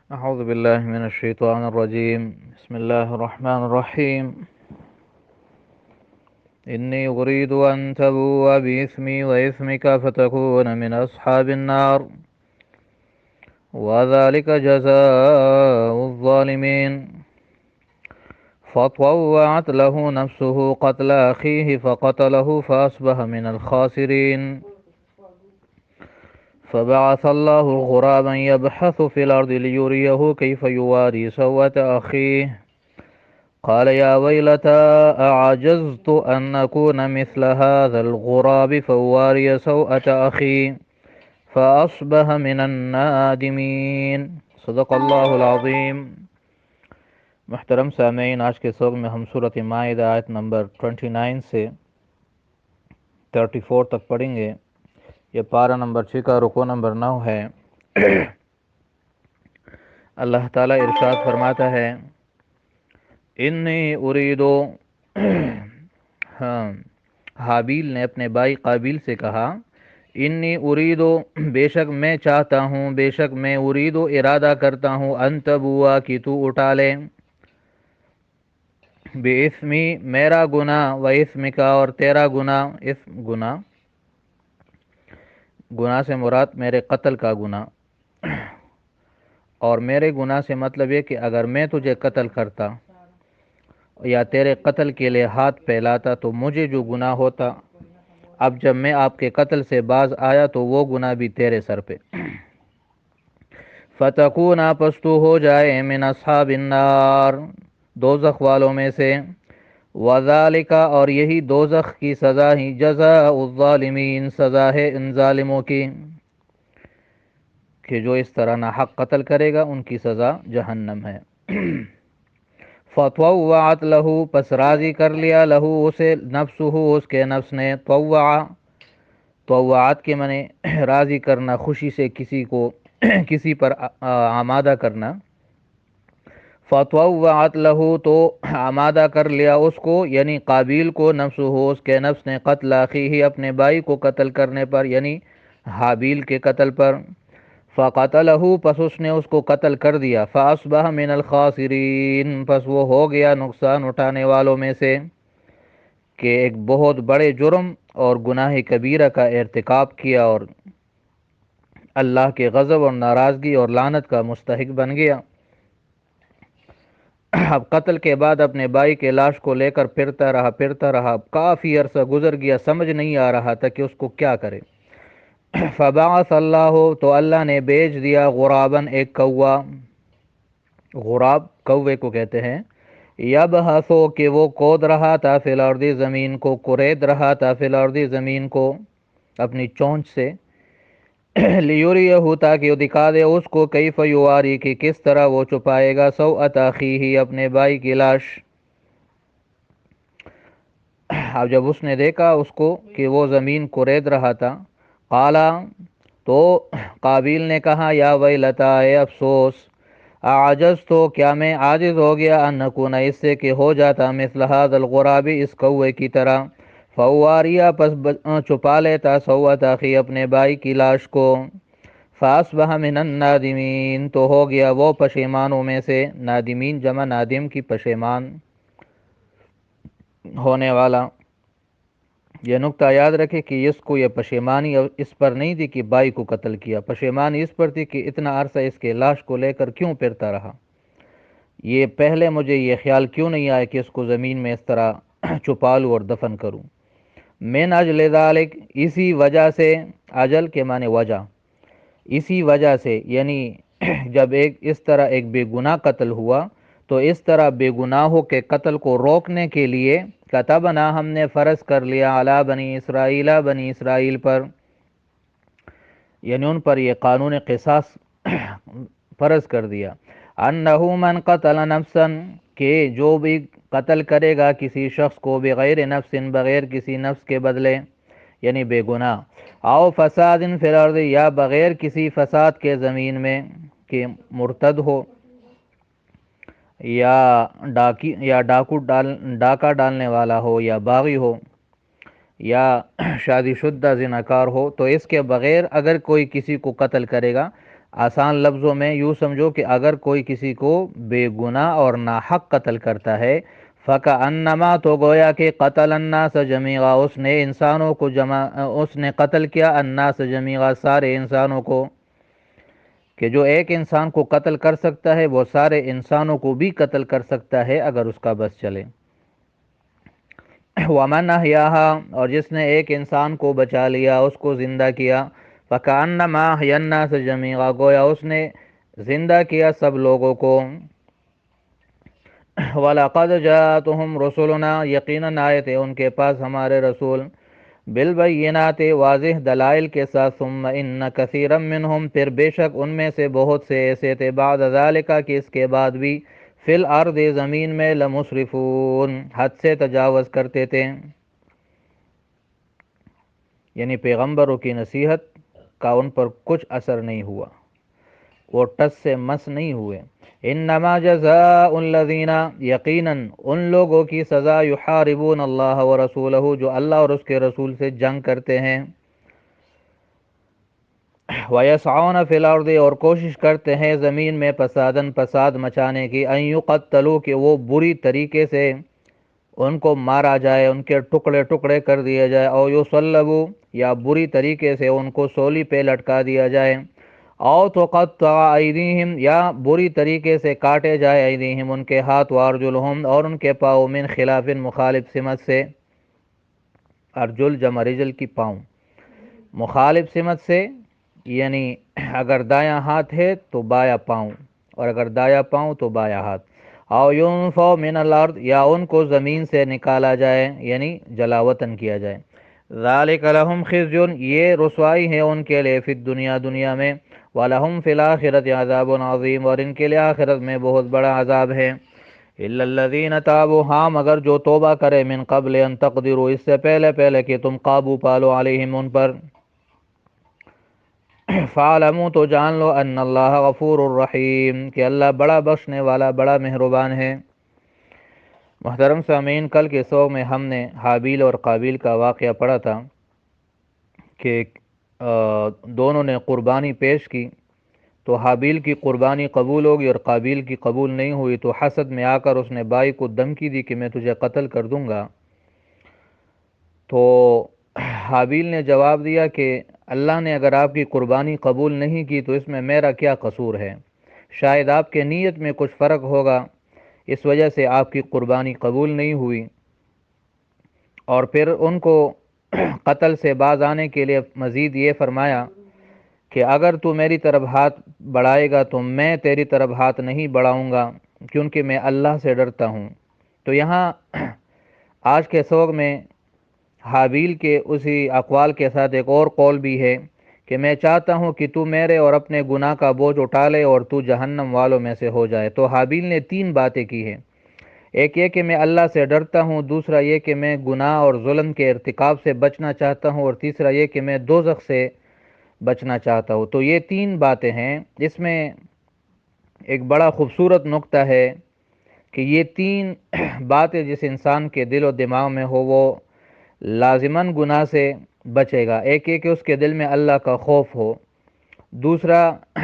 أعوذ بالله من الشيطان الرجيم. بسم الله الرحمن الرحيم. إني أريد أن تبوء بإثمي وإثمك فتكون من أصحاب النار وذلك جزاء الظالمين. فطوعت له نفسه قتل أخيه فقتله فأصبح من الخاسرين. فبعث الله غرابا يبحث في الأرض ليريه كيف يواري سوءة أخيه قال يا ويلتى أعجزت أن أكون مثل هذا الغراب فأواري سوءة أخي فأصبح من النادمين. صدق اللہ العظیم. محترم سامعین، آج کے سوگ میں ہم سورۃ مائدہ آیت نمبر 29 سے 34 تک پڑھیں گے. یہ پارہ نمبر 6 کا رکوع نمبر 9 ہے. اللہ تعالیٰ ارشاد فرماتا ہے انی اریدو. ہاں، حابیل نے اپنے بھائی قابیل سے کہا انی اریدو، بے شک میں چاہتا ہوں، بے شک میں اریدو ارادہ کرتا ہوں، ان تبوا کہ تو اٹھا لے، بے اسمی میرا گناہ، و اسمکا اور تیرا گناہ. گناہ سے مراد میرے قتل کا گناہ، اور میرے گناہ سے مطلب یہ کہ اگر میں تجھے قتل کرتا یا تیرے قتل کے لیے ہاتھ پھیلاتا تو مجھے جو گناہ ہوتا، اب جب میں آپ کے قتل سے باز آیا تو وہ گناہ بھی تیرے سر پہ. فتکون، پس تو ہو جائے من اصحاب النار، دوزخ والوں میں سے. وذالک، اور یہی دوزخ کی سزا ہی، جزاء الظالمین، سزا ہے ان ظالموں کی کہ جو اس طرح ناحق قتل کرے گا ان کی سزا جہنم ہے. فطوعت لہو، پس راضی کر لیا، لہو اسے، نفسہ اس کے نفس نے. طوعات کے معنی راضی کرنا، خوشی سے کسی کو کسی پر آمادہ کرنا. فطوعت لہو، تو آمادہ کر لیا اس کو، یعنی قابیل کو، نفسہ اس کے نفس نے، قتل اخیہ اپنے بھائی کو قتل کرنے پر، یعنی حابیل کے قتل پر. فقتلہ، پس اس نے اس کو قتل کر دیا. فاصبح من الخاسرین، پس وہ ہو گیا نقصان اٹھانے والوں میں سے، کہ ایک بہت بڑے جرم اور گناہ کبیرہ کا ارتکاب کیا اور اللہ کے غضب اور ناراضگی اور لعنت کا مستحق بن گیا. اب قتل کے بعد اپنے بھائی کے لاش کو لے کر پھرتا رہا. کافی عرصہ گزر گیا، سمجھ نہیں آ رہا تھا کہ اس کو کیا کرے. فبعث اللہ، تو اللہ نے بھیج دیا، غراباً ایک کوا. غراب کوے کو کہتے ہیں. یبحثو، کہ وہ کود رہا تھا، فی الارض زمین کو، کرید رہا تھا، فی الارض زمین کو اپنی چونچ سے. لیوریہ، تاکہ وہ دکھا دے اس کو، کیف یواری، کہ کس طرح وہ چھپائے گا، سوءۃ اخیہ اپنے بھائی کی لاش. اب جب اس نے دیکھا اس کو کہ وہ زمین کرید رہا تھا، قالا، تو قابیل نے کہا یا ویلتا، اے افسوس، اعجز، تو کیا میں عاجز ہو گیا، ان نکون، اس سے کہ ہو جاتا، مثل ھذا الغراب، اس کوے کی طرح. فواریا، پس چھپا لیتا، سوءۃ اخی اپنے بھائی کی لاش کو. فاصبح من النادمین، تو ہو گیا وہ پشیمانوں میں سے. نادمین جمع نادم کی، پشیمان ہونے والا. یہ نقطہ یاد رکھے کہ اس کو یہ پشیمانی اس پر نہیں تھی کہ بھائی کو قتل کیا، پشیمانی اس پر تھی کہ اتنا عرصہ اس کے لاش کو لے کر کیوں پھرتا رہا. یہ پہلے مجھے یہ خیال کیوں نہیں آیا کہ اس کو زمین میں اس طرح چھپا لوں اور دفن کروں. من اجل ذالک، اسی وجہ سے، اجل کے معنی وجہ، اسی وجہ سے، یعنی جب اس طرح ایک بے گناہ قتل ہوا تو اس طرح بے گناہوں کے قتل کو روکنے کے لیے کتبنا، ہم نے فرض کر لیا، علی بنی اسرائیل، بنی اسرائیل پر، یعنی ان پر یہ قانون قصاص فرض کر دیا. انہ من قتل نفسا، کہ جو بھی قتل کرے گا کسی شخص کو، بغیر نفس، بغیر کسی نفس کے بدلے، یعنی بے گناہ، او فساد فی الارض، یا بغیر کسی فساد کے زمین میں، کہ مرتد ہو یا ڈاکہ ڈالنے والا ہو، یا باغی ہو، یا شادی شدہ زناکار ہو، تو اس کے بغیر اگر کوئی کسی کو قتل کرے گا آسان لفظوں میں یوں سمجھو کہ اگر کوئی کسی کو بے گناہ اور ناحق قتل کرتا ہے، فَكَأَنَّمَا تو گویا کہ قتل الناس جمیعا، اس نے قتل کیا الناس جمیعا، سارے انسانوں کو، کہ جو ایک انسان کو قتل کر سکتا ہے وہ سارے انسانوں کو بھی قتل کر سکتا ہے اگر اس کا بس چلے۔ وَمَنْ أَحْيَاهَا، اور جس نے ایک انسان کو بچا لیا، اس کو زندہ کیا، فَكَأَنَّمَا أَحْيَا النَّاسَ جَمِيعًا، گویا اس نے زندہ کیا سب لوگوں کو۔ وَلَقَدْ جَاءَتْهُمْ رُسُلُنَا، یقیناً آئے تھے ان کے پاس ہمارے رسول، بالبینات، واضح دلائل کے ساتھ، ثم ان کثیرا منہم، پھر بے شک ان میں سے بہت سے ایسے تھے، بعد ذالک، کہ اس کے بعد بھی، فی الارض، زمین میں، لمسرفون، حد سے تجاوز کرتے تھے، یعنی پیغمبروں کی نصیحت کا ان پر کچھ اثر نہیں ہوا، وہ ٹس سے مس نہیں ہوئے۔ انما جزاء الذین، یقیناً ان لوگوں کی سزا، یحاربون اللہ ورسولہ، جو اللہ اور اس کے رسول سے جنگ کرتے ہیں، وَيَسْعَوْنَ فِي الْأَرْضِ، اور کوشش کرتے ہیں زمین میں، فساد مچانے کی، ان یقتلوا، کہ وہ بری طریقے سے ان کو مارا جائے، ان کے ٹکڑے ٹکڑے کر دیا جائے، او یصلبوا، یا بری طریقے سے ان کو سولی پہ لٹکا دیا جائے، او تقطع ایدیہم، یا بری طریقے سے کاٹے جائے، ایدیہم، ان کے ہاتھ، وارجلہم، اور ان کے پاؤں، من خلاف، مخالف سمت سے، ارجل جمع رجل کی پاؤں، مخالف سمت سے، یعنی اگر دایاں ہاتھ ہے تو بایاں پاؤں، اور اگر دایاں پاؤں تو بایاں ہاتھ، او ینفوا من الارض، یا ان کو زمین سے نکالا جائے، یعنی جلا وطن کیا جائے، ذالک لہم خزی، یہ رسوائی ہے ان کے لیے، فی الدنیا، دنیا میں، ولہم فی الآخرۃ عذاب عظیم، اور ان کے لیے آخرت میں بہت بڑا عذاب ہے، الا الذین تابوا، ہاں مگر جو توبہ کرے، من قبل ان تقدروا، اس سے پہلے کہ تم قابو پالو، علیہم، ان پر، فَاعْلَمُوا، تو جان لو، ان اللہ غفور الرحیم، کہ اللہ بڑا بخشنے والا، بڑا مہربان ہے۔ محترم سامعین، کل کے سبق میں ہم نے حابیل اور قابیل کا واقعہ پڑھا تھا کہ دونوں نے قربانی پیش کی، تو حابیل کی قربانی قبول ہوگی اور قابیل کی قبول نہیں ہوئی، تو حسد میں آ کر اس نے بھائی کو دھمکی دی کہ میں تجھے قتل کر دوں گا، تو حابیل نے جواب دیا کہ اللہ نے اگر آپ کی قربانی قبول نہیں کی تو اس میں میرا کیا قصور ہے، شاید آپ کے نیت میں کچھ فرق ہوگا، اس وجہ سے آپ کی قربانی قبول نہیں ہوئی، اور پھر ان کو قتل سے باز آنے کے لیے مزید یہ فرمایا کہ اگر تو میری طرف ہاتھ بڑھائے گا تو میں تیری طرف ہاتھ نہیں بڑھاؤں گا، کیونکہ میں اللہ سے ڈرتا ہوں۔ تو یہاں آج کے سبق میں حابیل کے اسی اقوال کے ساتھ ایک اور قول بھی ہے کہ میں چاہتا ہوں کہ تو میرے اور اپنے گناہ کا بوجھ اٹھا لے اور تو جہنم والوں میں سے ہو جائے۔ تو حابیل نے تین باتیں کی ہیں، ایک یہ کہ میں اللہ سے ڈرتا ہوں، دوسرا یہ کہ میں گناہ اور ظلم کے ارتکاب سے بچنا چاہتا ہوں، اور تیسرا یہ کہ میں دوزخ سے بچنا چاہتا ہوں۔ تو یہ تین باتیں ہیں، اس میں ایک بڑا خوبصورت نقطہ ہے کہ یہ تین باتیں جس انسان کے دل و دماغ میں ہو وہ لازماً گناہ سے بچے گا۔ ایک یہ کہ اس کے دل میں اللہ کا خوف ہو، دوسرا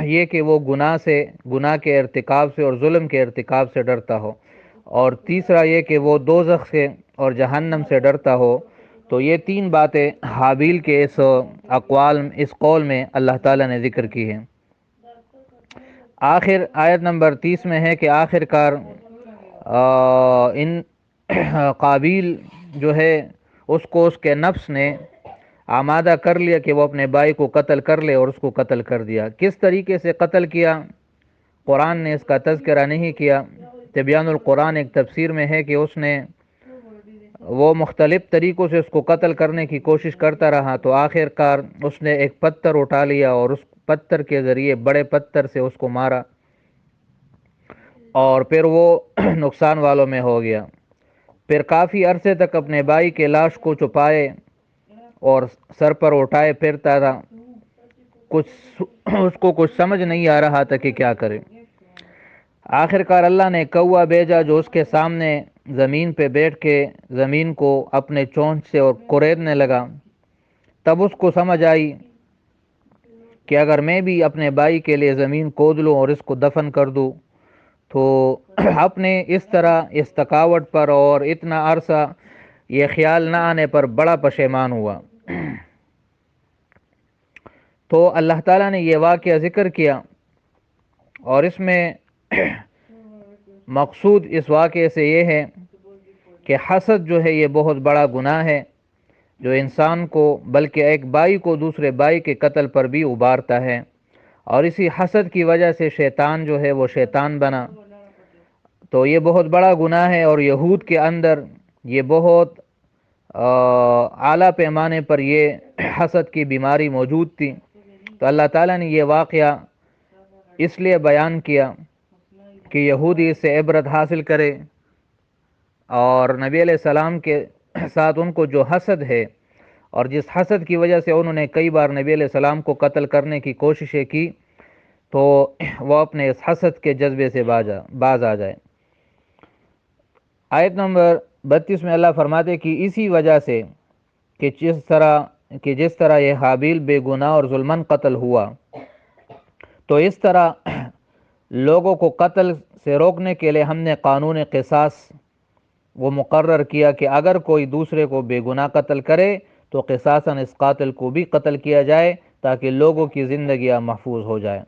یہ کہ وہ گناہ کے ارتکاب سے اور ظلم کے ارتکاب سے ڈرتا ہو، اور تیسرا یہ کہ وہ دوزخ سے اور جہنم سے ڈرتا ہو۔ تو یہ تین باتیں حابیل کے اس قول میں اللہ تعالیٰ نے ذکر کی ہیں۔ آخر آیت نمبر 30 میں ہے کہ آخر کار ان قابیل جو ہے اس کو اس کے نفس نے آمادہ کر لیا کہ وہ اپنے بھائی کو قتل کر لے، اور اس کو قتل کر دیا۔ کس طریقے سے قتل کیا قرآن نے اس کا تذکرہ نہیں کیا۔ تبیان القرآن ایک تفسیر میں ہے کہ وہ مختلف طریقوں سے اس کو قتل کرنے کی کوشش کرتا رہا، تو آخر کار اس نے ایک پتھر اٹھا لیا اور اس پتھر کے ذریعے، بڑے پتھر سے اس کو مارا، اور پھر وہ نقصان والوں میں ہو گیا۔ پھر کافی عرصے تک اپنے بھائی کے لاش کو چھپائے اور سر پر اٹھائے پھرتا تھا، اس کو کچھ سمجھ نہیں آ رہا تھا کہ کیا کرے۔ آخر کار اللہ نے کوا بھیجا جو اس کے سامنے زمین پہ بیٹھ کے زمین کو اپنے چونچ سے اور کوریدنے لگا۔ تب اس کو سمجھ آئی کہ اگر میں بھی اپنے بھائی کے لیے زمین کھود لوں اور اس کو دفن کر دوں تو اپنے اس طرح اس تھکاوٹ پر اور اتنا عرصہ یہ خیال نہ آنے پر بڑا پشیمان ہوا۔ تو اللہ تعالیٰ نے یہ واقعہ ذکر کیا، اور اس میں مقصود اس واقعے سے یہ ہے کہ حسد جو ہے یہ بہت بڑا گناہ ہے، جو انسان کو بلکہ ایک بھائی کو دوسرے بھائی کے قتل پر بھی ابھارتا ہے، اور اسی حسد کی وجہ سے شیطان جو ہے وہ شیطان بنا۔ تو یہ بہت بڑا گناہ ہے، اور یہود کے اندر یہ بہت اعلیٰ پیمانے پر یہ حسد کی بیماری موجود تھی۔ تو اللہ تعالیٰ نے یہ واقعہ اس لیے بیان کیا کہ یہودی اس سے عبرت حاصل کرے، اور نبی علیہ السلام کے ساتھ ان کو جو حسد ہے، اور جس حسد کی وجہ سے انہوں نے کئی بار نبی علیہ السلام کو قتل کرنے کی کوششیں کی، تو وہ اپنے اس حسد کے جذبے سے باز آ جائے۔ آیت نمبر 32 میں اللہ فرماتے کہ اسی وجہ سے کہ جس طرح یہ حابیل بے گناہ اور ظلمن قتل ہوا، تو اس طرح لوگوں کو قتل سے روکنے کے لیے ہم نے قانون قصاص وہ مقرر کیا کہ اگر کوئی دوسرے کو بے گناہ قتل کرے تو قصاصاً اس قاتل کو بھی قتل کیا جائے، تاکہ لوگوں کی زندگیاں محفوظ ہو جائیں۔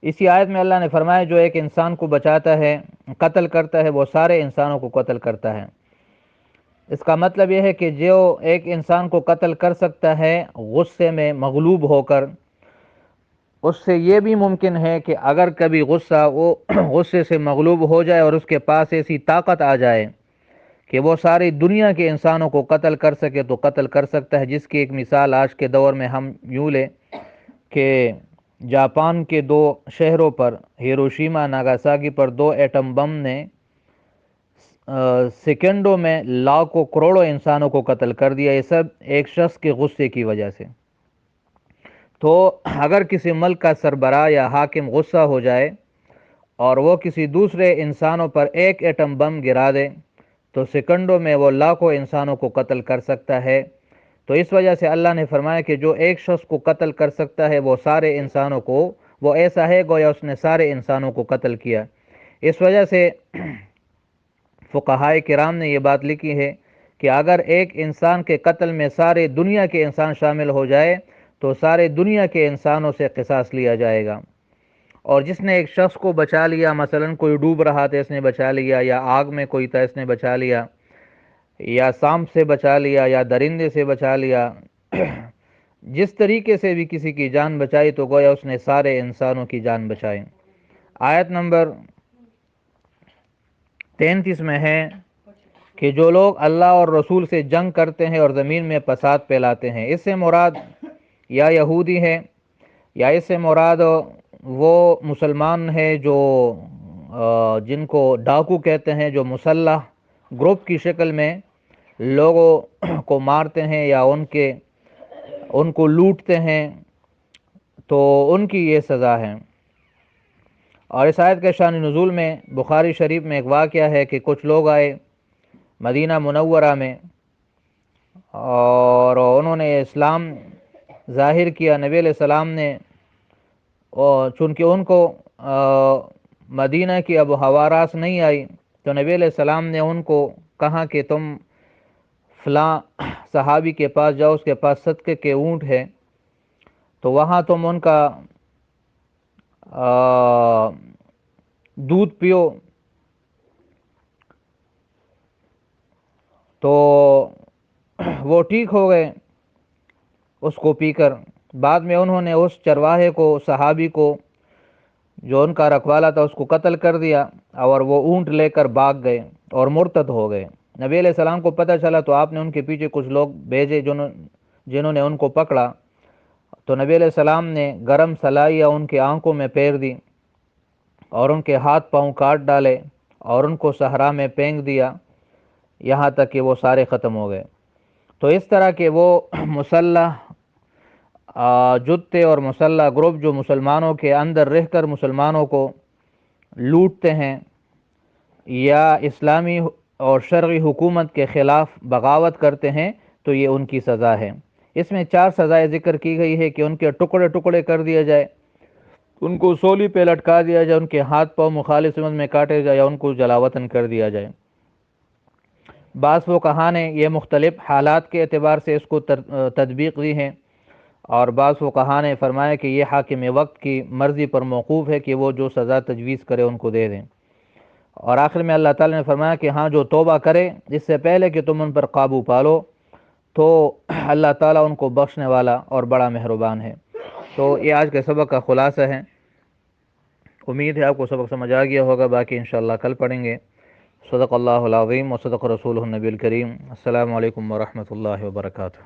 اسی آیت میں اللہ نے فرمایا جو ایک انسان کو بچاتا ہے، قتل کرتا ہے، وہ سارے انسانوں کو قتل کرتا ہے۔ اس کا مطلب یہ ہے کہ جو ایک انسان کو قتل کر سکتا ہے غصے میں مغلوب ہو کر، اس سے یہ بھی ممکن ہے کہ اگر کبھی وہ غصے سے مغلوب ہو جائے اور اس کے پاس ایسی طاقت آ جائے کہ وہ ساری دنیا کے انسانوں کو قتل کر سکے تو قتل کر سکتا ہے، جس کی ایک مثال آج کے دور میں ہم یوں لیں کہ جاپان کے 2 شہروں پر، ہیروشیما ناگاساکی پر 2 ایٹم بم نے سیکنڈوں میں لاکھوں کروڑوں انسانوں کو قتل کر دیا، یہ سب ایک شخص کے غصے کی وجہ سے۔ تو اگر کسی ملک کا سربراہ یا حاکم غصہ ہو جائے اور وہ کسی دوسرے انسانوں پر ایک ایٹم بم گرا دے تو سیکنڈوں میں وہ لاکھوں انسانوں کو قتل کر سکتا ہے۔ تو اس وجہ سے اللہ نے فرمایا کہ جو ایک شخص کو قتل کر سکتا ہے وہ سارے انسانوں کو، وہ ایسا ہے گویا اس نے سارے انسانوں کو قتل کیا۔ اس وجہ سے فقہائے کرام نے یہ بات لکھی ہے کہ اگر ایک انسان کے قتل میں سارے دنیا کے انسان شامل ہو جائے تو سارے دنیا کے انسانوں سے قصاص لیا جائے گا، اور جس نے ایک شخص کو بچا لیا، مثلا کوئی ڈوب رہا تھا اس نے بچا لیا، یا آگ میں کوئی تھا اس نے بچا لیا، یا سانپ سے بچا لیا، یا درندے سے بچا لیا، جس طریقے سے بھی کسی کی جان بچائی تو گویا اس نے سارے انسانوں کی جان بچائی۔ آیت نمبر 33 میں ہے کہ جو لوگ اللہ اور رسول سے جنگ کرتے ہیں اور زمین میں فساد پھیلاتے ہیں، اس سے مراد یا یہودی ہے، یا اس سے مراد وہ مسلمان ہے جو جن کو ڈاکو کہتے ہیں، جو مسلح گروپ کی شکل میں لوگوں کو مارتے ہیں یا ان کو لوٹتے ہیں، تو ان کی یہ سزا ہے۔ اور اس آیت کے شان نزول میں بخاری شریف میں ایک واقعہ ہے کہ کچھ لوگ آئے مدینہ منورہ میں اور انہوں نے اسلام ظاہر کیا۔ نبی علیہ السلام نے، چونکہ ان کو مدینہ کی اب ہوا راس نہیں آئی، تو نبی علیہ السلام نے ان کو کہا کہ تم فلاں صحابی کے پاس جاؤ، اس کے پاس صدقے کے اونٹ ہے، تو وہاں تم ان کا دودھ پیو۔ تو وہ ٹھیک ہو گئے اس کو پی کر۔ بعد میں انہوں نے اس چرواہے کو، صحابی کو جو ان کا رکھوالا تھا، اس کو قتل کر دیا، اور وہ اونٹ لے کر بھاگ گئے اور مرتد ہو گئے۔ نبی علیہ السلام کو پتہ چلا تو آپ نے ان کے پیچھے کچھ لوگ بھیجے جنہوں نے ان کو پکڑا، تو نبی علیہ السلام نے گرم سلائیاں ان کے آنکھوں میں پھیر دی اور ان کے ہاتھ پاؤں کاٹ ڈالے اور ان کو صحرا میں پھینک دیا، یہاں تک کہ وہ سارے ختم ہو گئے۔ تو اس طرح کے وہ مسلح جتے اور مسلح گروپ جو مسلمانوں کے اندر رہ کر مسلمانوں کو لوٹتے ہیں یا اسلامی اور شرعی حکومت کے خلاف بغاوت کرتے ہیں، تو یہ ان کی سزا ہے۔ اس میں 4 سزائیں ذکر کی گئی ہے کہ ان کے ٹکڑے ٹکڑے کر دیا جائے، ان کو سولی پہ لٹکا دیا جائے، ان کے ہاتھ پاؤں مخالف سمت میں کاٹے جائے یا ان کو جلاوطن کر دیا جائے۔ بعض فقہا نے یہ مختلف حالات کے اعتبار سے اس کو تطبیق دی ہے، اور بعض فقہا نے فرمایا کہ یہ حاکم وقت کی مرضی پر موقوف ہے کہ وہ جو سزا تجویز کرے ان کو دے دیں۔ اور آخر میں اللہ تعالیٰ نے فرمایا کہ ہاں جو توبہ کرے اس سے پہلے کہ تم ان پر قابو پالو تو اللہ تعالیٰ ان کو بخشنے والا اور بڑا مہربان ہے۔ تو یہ آج کے سبق کا خلاصہ ہے، امید ہے آپ کو سبق سمجھ آ گیا ہوگا، باقی انشاءاللہ کل پڑھیں گے۔ صدق اللہ العظیم و صدق رسولہ النبی الکریم۔ السلام علیکم ورحمۃ اللہ وبرکاتہ۔